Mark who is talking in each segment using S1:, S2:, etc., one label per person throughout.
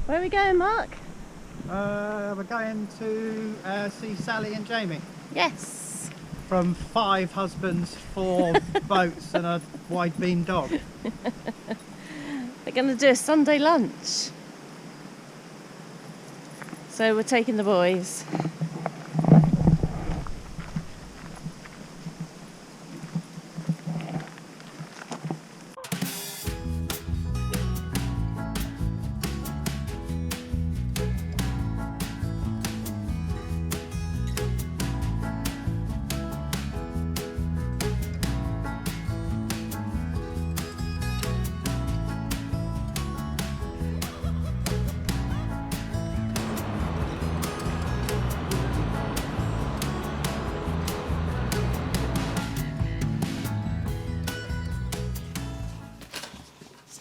S1: Where are we going, Mark?
S2: We're going to see Sally and Jamie.
S1: Yes.
S2: From 5 husbands, 4 boats and a Widebeam dog.
S1: We're going to do a Sunday lunch. So we're taking the boys.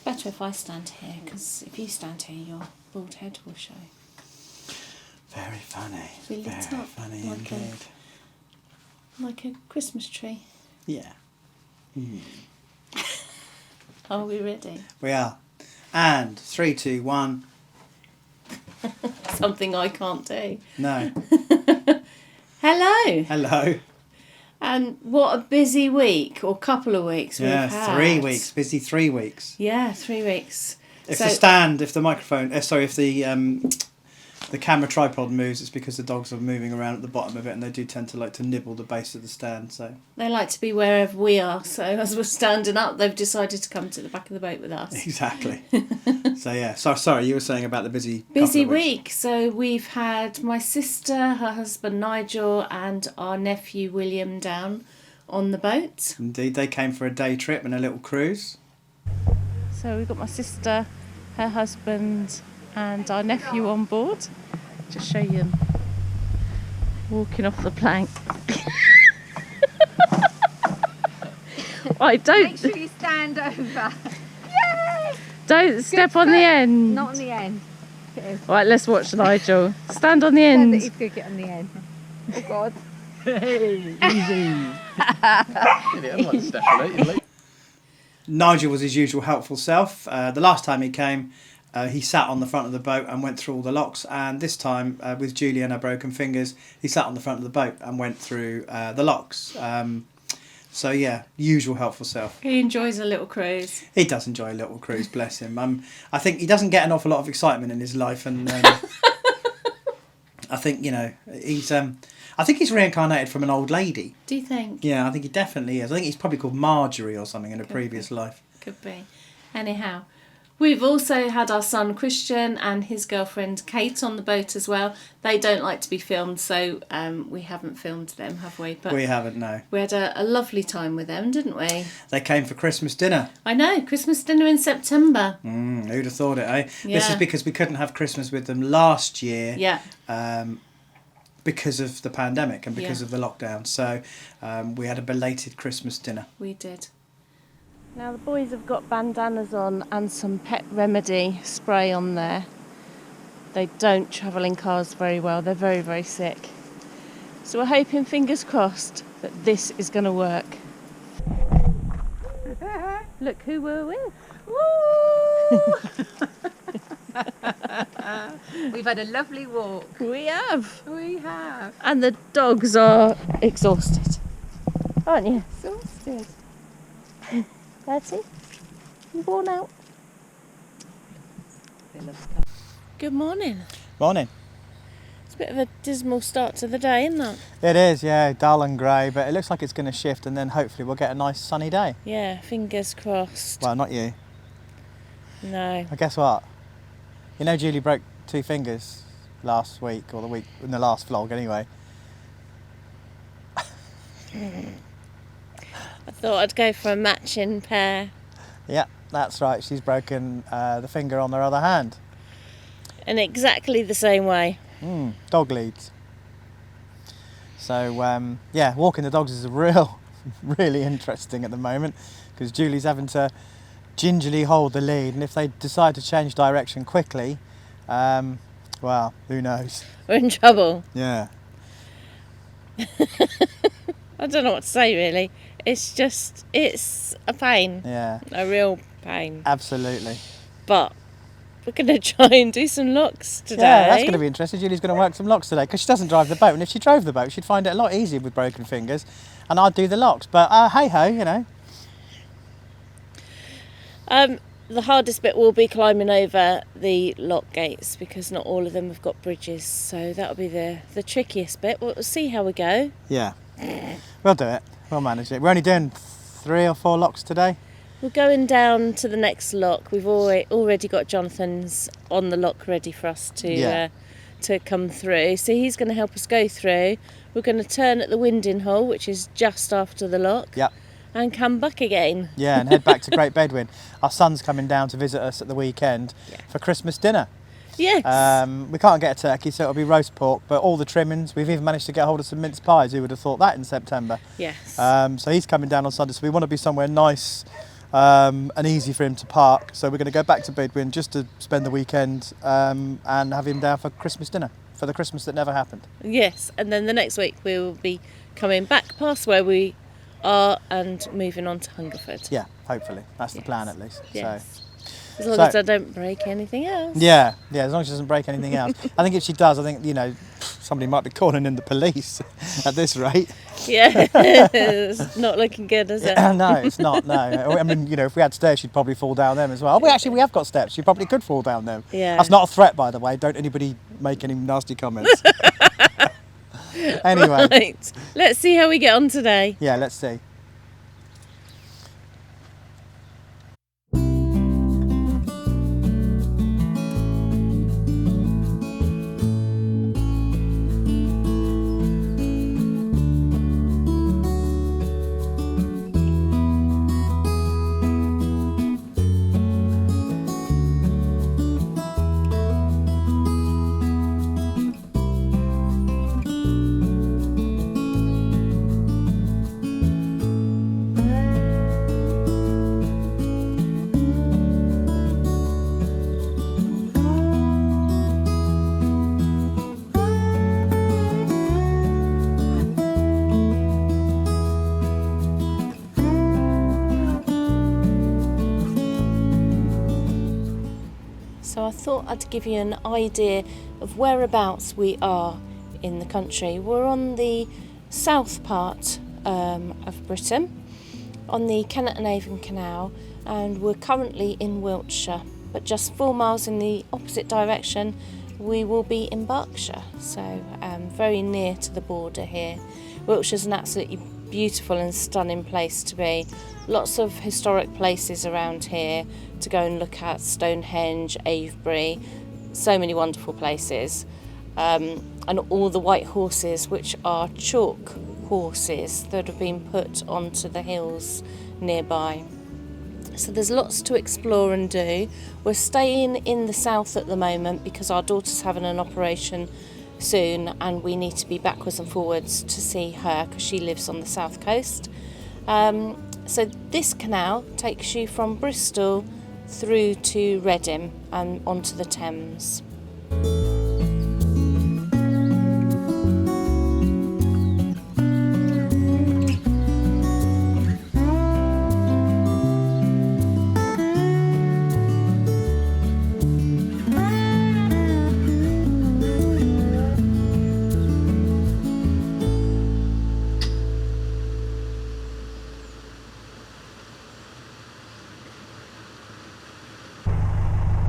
S1: Better if I stand here, because if you stand here, your bald head will show.
S2: Very funny.
S1: We lit
S2: Very
S1: up
S2: funny
S1: like
S2: indeed.
S1: Like a Christmas tree.
S2: Yeah.
S1: Are we ready?
S2: We are. And 3, 2, 1.
S1: Something I can't do.
S2: No.
S1: Hello.
S2: Hello.
S1: And what a busy week, or couple of weeks we've had.
S2: 3 weeks. Busy 3 weeks.
S1: Yeah, 3 weeks.
S2: If the microphone, if the camera tripod moves, it's because the dogs are moving around at the bottom of it, and they do tend to like to nibble the base of the stand. So
S1: they like to be wherever we are. So as we're standing up, they've decided to come to the back of the boat with us.
S2: Exactly. So yeah. So sorry, you were saying about the busy
S1: week. So we've had my sister, her husband Nigel, and our nephew William down on the boat.
S2: Indeed, they came for a day trip and a little cruise.
S1: So we've got my sister, her husband, and our nephew on board. Just show you them walking off the plank. Right, don't.
S3: Make sure you stand over. Yay!
S1: Don't step on the end.
S3: Not on the end.
S1: Right, let's watch Nigel. Stand on the end.
S3: He's going to get on the end. Oh God.
S2: Hey, easy. Nigel was his usual helpful self. The last time he came, he sat on the front of the boat and went through all the locks, and this time with Julie and her broken fingers, he sat on the front of the boat and went through the locks. So yeah, usual helpful self.
S1: He enjoys a little cruise.
S2: He does enjoy a little cruise, bless him. I think he doesn't get an awful lot of excitement in his life, and I think I think he's reincarnated from an old lady.
S1: Do you think?
S2: Yeah, I think he definitely is. I think he's probably called Marjorie or something in a previous life.
S1: Could be. Anyhow, we've also had our son Christian and his girlfriend Kate on the boat as well. They don't like to be filmed, so we haven't filmed them, have we? But
S2: we haven't, no.
S1: We had a lovely time with them, didn't we?
S2: They came for Christmas dinner.
S1: I know, Christmas dinner in September.
S2: Who'd have thought it, eh?
S1: Yeah.
S2: This is because we couldn't have Christmas with them last year.
S1: Yeah.
S2: Because of the pandemic and because of the lockdown. So we had a belated Christmas dinner.
S1: We did. Now the boys have got bandanas on and some Pet Remedy spray on there. They don't travel in cars very well. They're very, very sick. So we're hoping, fingers crossed, that this is going to work. Look who we're with.
S3: Woo! We've had a lovely walk.
S1: We have.
S3: We have.
S1: And the dogs are exhausted. Aren't you?
S3: Exhausted.
S1: Bertie? You worn out? Good morning.
S2: Morning.
S1: It's a bit of a dismal start to the day, isn't it?
S2: It is, yeah, dull and grey, but it looks like it's going to shift, and then hopefully we'll get a nice sunny day.
S1: Yeah, fingers crossed.
S2: Well, not you.
S1: No.
S2: But guess what? You know Julie broke 2 fingers last week, or the week in the last vlog anyway.
S1: I thought I'd go for a matching pair.
S2: Yeah, that's right. She's broken the finger on her other hand.
S1: In exactly the same way.
S2: Dog leads. So, yeah, walking the dogs is really interesting at the moment, because Julie's having to gingerly hold the lead, and if they decide to change direction quickly, well, who knows?
S1: We're in trouble.
S2: Yeah.
S1: I don't know what to say, really. It's a pain.
S2: Yeah.
S1: A real pain.
S2: Absolutely.
S1: But we're going to try and do some locks today.
S2: Yeah, that's going to be interesting. Julie's going to work some locks today because she doesn't drive the boat, and if she drove the boat, she'd find it a lot easier with broken fingers, and I'd do the locks. But hey ho, you know.
S1: The hardest bit will be climbing over the lock gates because not all of them have got bridges, so that'll be the trickiest bit. We'll see how we go.
S2: Yeah, we'll do it. We'll manage it. We're only doing 3 or 4 locks today.
S1: We're going down to the next lock. We've already got Jonathan's on the lock ready for us to come through. So he's going to help us go through. We're going to turn at the winding hole, which is just after the lock.
S2: Yep.
S1: And come back again.
S2: Yeah, and head back to Great Bedwin. Our son's coming down to visit us at the weekend for Christmas dinner.
S1: Yes.
S2: We can't get a turkey, so it'll be roast pork, but all the trimmings. We've even managed to get hold of some mince pies. Who would have thought that in September?
S1: Yes.
S2: So he's coming down on Sunday, so we want to be somewhere nice and easy for him to park. So we're going to go back to Bedwin just to spend the weekend and have him down for Christmas dinner, for the Christmas that never happened.
S1: Yes, and then the next week we will be coming back past where we are and moving on to Hungerford.
S2: Yeah, hopefully. That's the plan at least.
S1: Yes.
S2: So.
S1: As long as I don't break anything else.
S2: Yeah, as long as she doesn't break anything else. I think if she does, I think, you know, somebody might be calling in the police at this rate.
S1: Yeah, it's not looking good, is it?
S2: No, it's not, no. I mean, you know, if we had stairs, she'd probably fall down them as well. Oh, we have got steps. She probably could fall down them.
S1: Yeah.
S2: That's not a threat, by the way. Don't anybody make any nasty comments. Anyway.
S1: Right, let's see how we get on today.
S2: Yeah, let's see.
S1: So I thought I'd give you an idea of whereabouts we are in the country. We're on the south part of Britain, on the Canal Canal, and we're currently in Wiltshire. But just 4 miles in the opposite direction, we will be in Berkshire, so very near to the border here. Wiltshire's an absolutely beautiful and stunning place to be. Lots of historic places around here to go and look at: Stonehenge, Avebury, so many wonderful places. And all the white horses, which are chalk horses that have been put onto the hills nearby. So there's lots to explore and do. We're staying in the south at the moment because our daughter's having an operation soon and we need to be backwards and forwards to see her because she lives on the south coast. So this canal takes you from Bristol through to Reading and onto the Thames.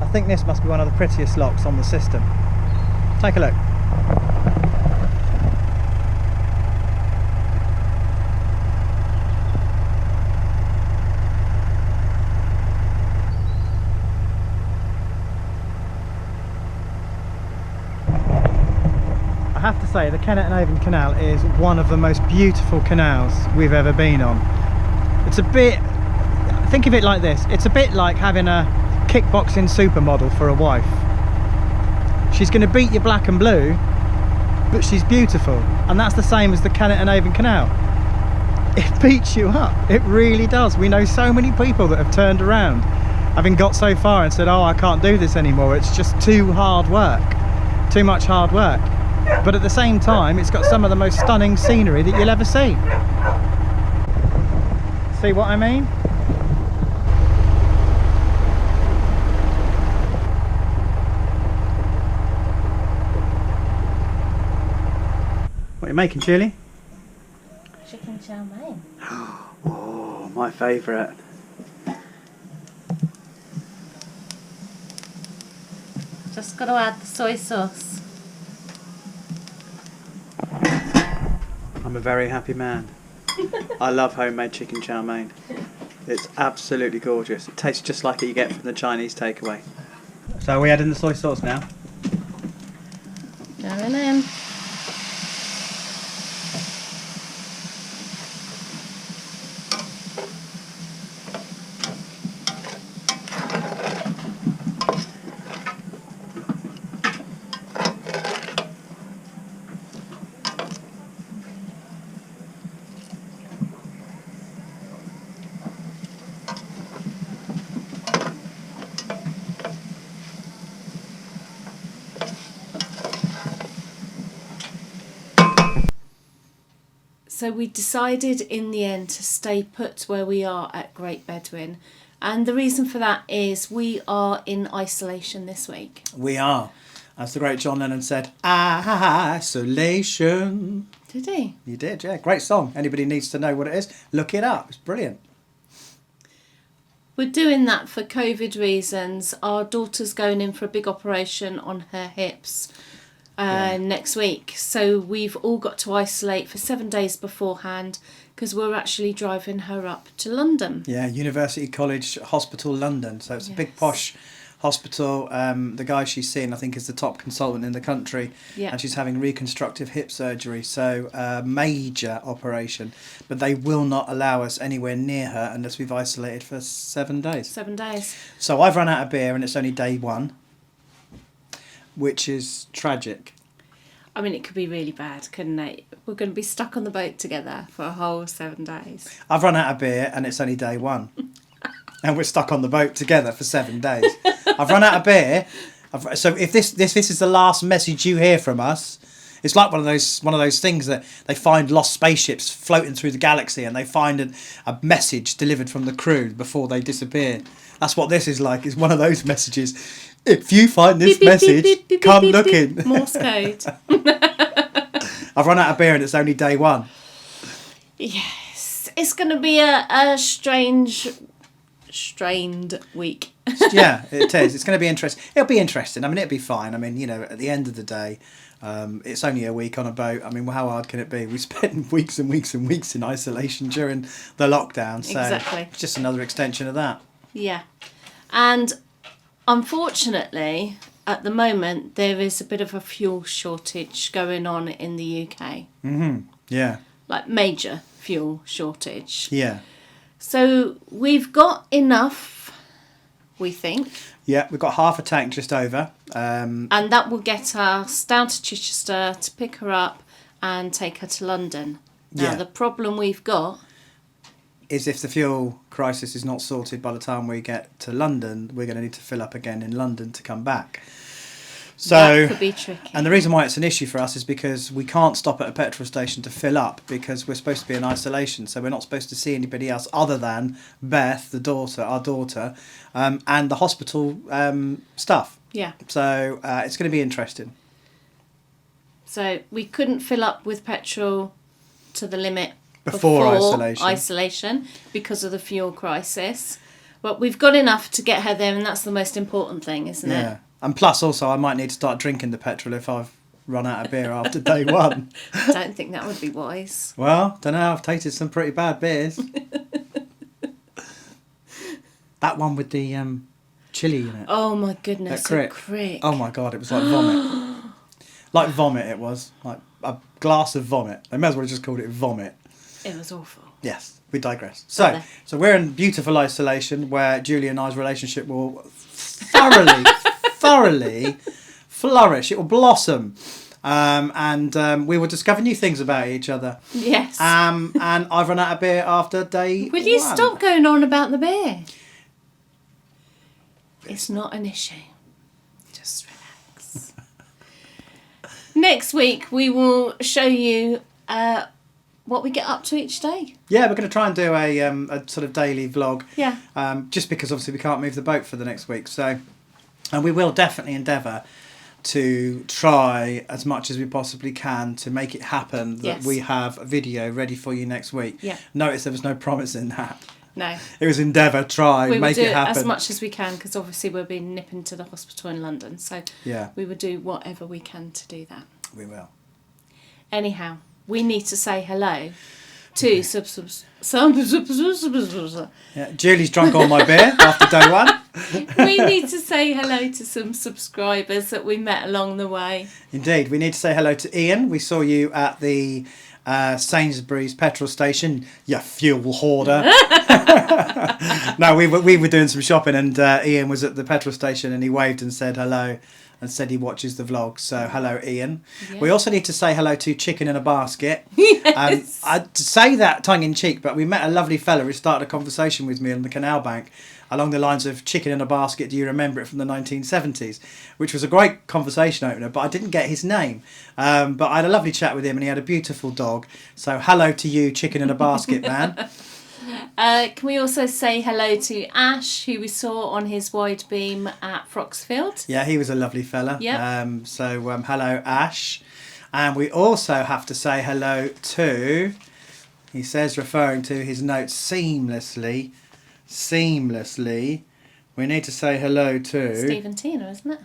S2: I think this must be one of the prettiest locks on the system. Take a look. I have to say the Canal is one of the most beautiful canals we've ever been on. It's a bit, think of it like this, it's a bit like having a kickboxing supermodel for a wife. She's going to beat you black and blue, but she's beautiful, and that's the same as the Canal. It beats you up, it really does. We know so many people that have turned around having got so far and said, oh, I can't do this anymore, it's just too hard work, too much hard work. But at the same time, it's got some of the most stunning scenery that you'll ever see. See what I mean? What are you making, Julie?
S1: Chicken chow mein.
S2: Oh, my favourite.
S1: Just got to add the soy sauce.
S2: I'm a very happy man. I love homemade chicken chow mein. It's absolutely gorgeous. It tastes just like it you get from the Chinese takeaway. So are we adding the soy sauce now?
S1: Going in. So we decided in the end to stay put where we are at Great Bedouin. And the reason for that is we are in isolation this week.
S2: We are. As the great John Lennon said, isolation.
S1: Did he?
S2: You did, yeah. Great song. Anybody needs to know what it is, look it up. It's brilliant.
S1: We're doing that for COVID reasons. Our daughter's going in for a big operation on her hips next week. So we've all got to isolate for 7 days beforehand because we're actually driving her up to London.
S2: Yeah, University College Hospital London. So it's a big
S1: Yes.
S2: posh hospital. The guy she's seeing, I think, is the top consultant in the country.
S1: Yeah.
S2: And she's having reconstructive hip surgery. So major operation. But they will not allow us anywhere near her unless we've isolated for 7 days.
S1: 7 days.
S2: So I've run out of beer and it's only day one, which is tragic.
S1: I mean, it could be really bad, couldn't it? We're going to be stuck on the boat together for a whole 7 days.
S2: I've run out of beer and it's only day one. And we're stuck on the boat together for 7 days. I've run out of beer. So if this is the last message you hear from us, it's like one of those things that they find lost spaceships floating through the galaxy and they find a message delivered from the crew before they disappear. That's what this is like. It's one of those messages. If you find this message, come looking.
S1: Morse code.
S2: I've run out of beer and it's only day one.
S1: Yes. It's going to be a strained week.
S2: Yeah, it is. It's going to be interesting. It'll be interesting. I mean, it'll be fine. I mean, you know, at the end of the day, it's only a week on a boat. I mean, how hard can it be? We spent weeks and weeks and weeks in isolation during the lockdown. So
S1: Exactly.
S2: It's just another extension of that.
S1: Yeah. And unfortunately, at the moment, there is a bit of a fuel shortage going on in the UK.
S2: Yeah.
S1: Like major fuel shortage.
S2: Yeah.
S1: So we've got enough, we think.
S2: Yeah, we've got half a tank just over.
S1: And that will get us down to Chichester to pick her up and take her to London. Now,
S2: Yeah.
S1: the problem we've got
S2: Is if the fuel crisis is not sorted by the time we get to London, we're going to need to fill up again in London to come back. So,
S1: that could be tricky.
S2: and the reason why it's an issue for us is because we can't stop at a petrol station to fill up because we're supposed to be in isolation. So we're not supposed to see anybody else other than Beth, our daughter, and the hospital stuff.
S1: Yeah.
S2: So it's going to be interesting.
S1: So we couldn't fill up with petrol to the limit
S2: Before
S1: isolation because of the fuel crisis. But we've got enough to get her there, and that's the most important thing, isn't
S2: Yeah.
S1: it?
S2: And plus, also, I might need to start drinking the petrol if I've run out of beer after day one.
S1: I don't think that would be wise.
S2: Well, don't know. I've tasted some pretty bad beers. That one with the chilli in it.
S1: Oh my goodness,
S2: That
S1: a crick.
S2: Oh my god, it was like vomit. Like vomit, it was. Like a glass of vomit. They may as well have just called it vomit.
S1: It was awful.
S2: Yes, we digress.
S1: Got
S2: So we're in beautiful isolation where Julie and I's relationship will thoroughly flourish. It will blossom. And we will discover new things about each other.
S1: Yes.
S2: And I've run out of beer after day
S1: Will you
S2: one.
S1: stop going on about the beer? It's not an issue. Just relax. Next week we will show you what we get up to each day.
S2: Yeah, we're going to try and do a sort of daily vlog.
S1: Yeah.
S2: Just because obviously we can't move the boat for the next week. So, and we will definitely endeavour to try as much as we possibly can to make it happen that
S1: Yes.
S2: we have a video ready for you next week.
S1: Yeah.
S2: Notice there was no promise in that.
S1: No.
S2: It was endeavour, try,
S1: We would
S2: make
S1: do
S2: it happen.
S1: as much as we can because obviously we'll be nipping to the hospital in London. So
S2: Yeah,
S1: we would do whatever we can to do that.
S2: we will.
S1: Anyhow, we need to say hello to
S2: Yeah, Julie's drunk all my beer after day one.
S1: we need to say hello to some subscribers that we met along the way.
S2: Indeed, we need to say hello to Ian. We saw you at the Sainsbury's petrol station, you fuel hoarder. No, we were doing some shopping, and Ian was at the petrol station, and he waved and said hello, and said he watches the vlog. So hello, Ian.
S1: Yeah.
S2: We also need to say hello to Chicken in a Basket.
S1: Yes.
S2: I'd say that tongue in cheek, but we met a lovely fella who started a conversation with me on the Canal bank along the lines of Chicken in a Basket, do you remember it from the 1970s? Which was a great conversation opener, but I didn't get his name. But I had a lovely chat with him, and he had a beautiful dog. So hello to you, Chicken in a Basket, man.
S1: Can we also say hello to Ash, who we saw on his Widebeam at Froxfield?
S2: Yeah, he was a lovely fella.
S1: Yep.
S2: So hello, Ash. And we also have to say hello to, he says, referring to his notes seamlessly, we need to say hello to
S1: Steve and Tina, isn't it?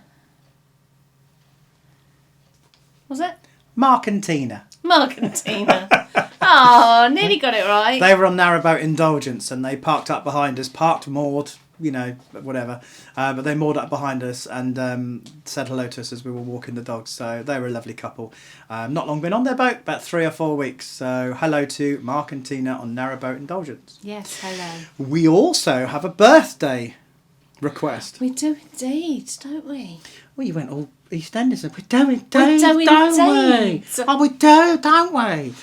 S1: Was it?
S2: Mark and Tina.
S1: Mark and Tina. Oh, nearly got it right.
S2: They were on Narrowboat Indulgence, and they parked up behind us, moored, you know, whatever. But they moored up behind us and said hello to us as we were walking the dogs. So they were a lovely couple. Not long been on their boat, about 3 or 4 weeks. So hello to Mark and Tina on Narrowboat Indulgence.
S1: Yes, hello.
S2: We also have a birthday request.
S1: We do indeed, don't we?
S2: Well, you went all EastEnders. We do indeed,
S1: do
S2: don't we?
S1: indeed.
S2: Oh, we do, don't we?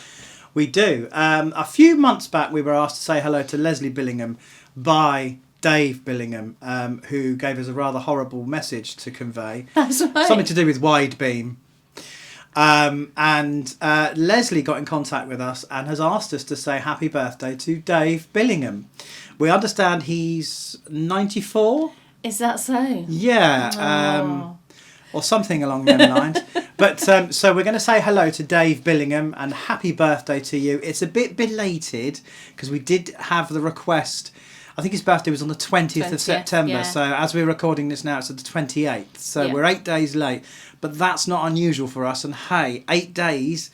S2: We do. A few months back, we were asked to say hello to Leslie Billingham by Dave Billingham, who gave us a rather horrible message to convey.
S1: That's right.
S2: Something to do with Widebeam. And Leslie got in contact with us and has asked us to say happy birthday to Dave Billingham. We understand he's 94.
S1: Is that so?
S2: Yeah.
S1: Oh.
S2: Or something along those lines. But so we're going to say hello to Dave Billingham and happy birthday to you. It's a bit belated because we did have the request. I think his birthday was on the 20th of September.
S1: Yeah.
S2: So as we're recording this now, it's at the 28th. So
S1: Yeah.
S2: we're 8 days late. But that's not unusual for us. And hey, 8 days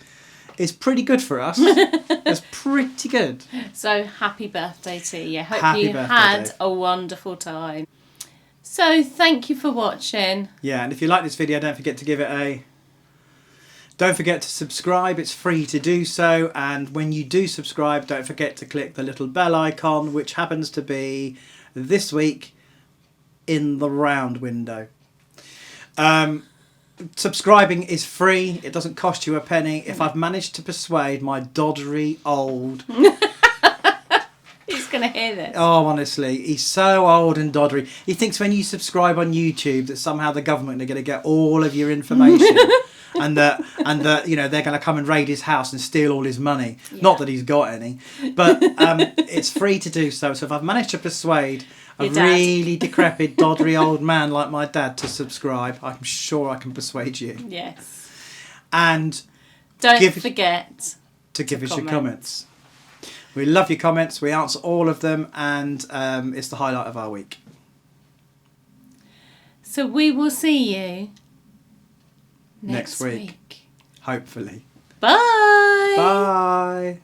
S2: is pretty good for us. It's pretty good.
S1: So happy birthday to you. Hope
S2: Happy
S1: you
S2: birthday,
S1: had
S2: Dave.
S1: a wonderful time. So thank you for watching.
S2: Yeah, and if you like this video, don't forget to give it a... Don't forget to subscribe, it's free to do so, and when you do subscribe, don't forget to click the little bell icon, which happens to be this week in the round window. Subscribing is free, it doesn't cost you a penny. If I've managed to persuade my doddery old...
S1: Who's going to hear this?
S2: Oh, honestly, he's so old and doddery. He thinks when you subscribe on YouTube that somehow the government are going to get all of your information. And that you know they're going to come and raid his house and steal all his money.
S1: Yeah.
S2: Not that he's got any, but it's free to do so. So if I've managed to persuade a
S1: Your dad.
S2: really decrepit, doddery old man like my dad to subscribe, I'm sure I can persuade you.
S1: Yes.
S2: And
S1: Don't forget
S2: to give us your
S1: comment.
S2: comments. We love your comments. We answer all of them, and it's the highlight of our week.
S1: So we will see you
S2: Next week. Hopefully.
S1: Bye.
S2: Bye.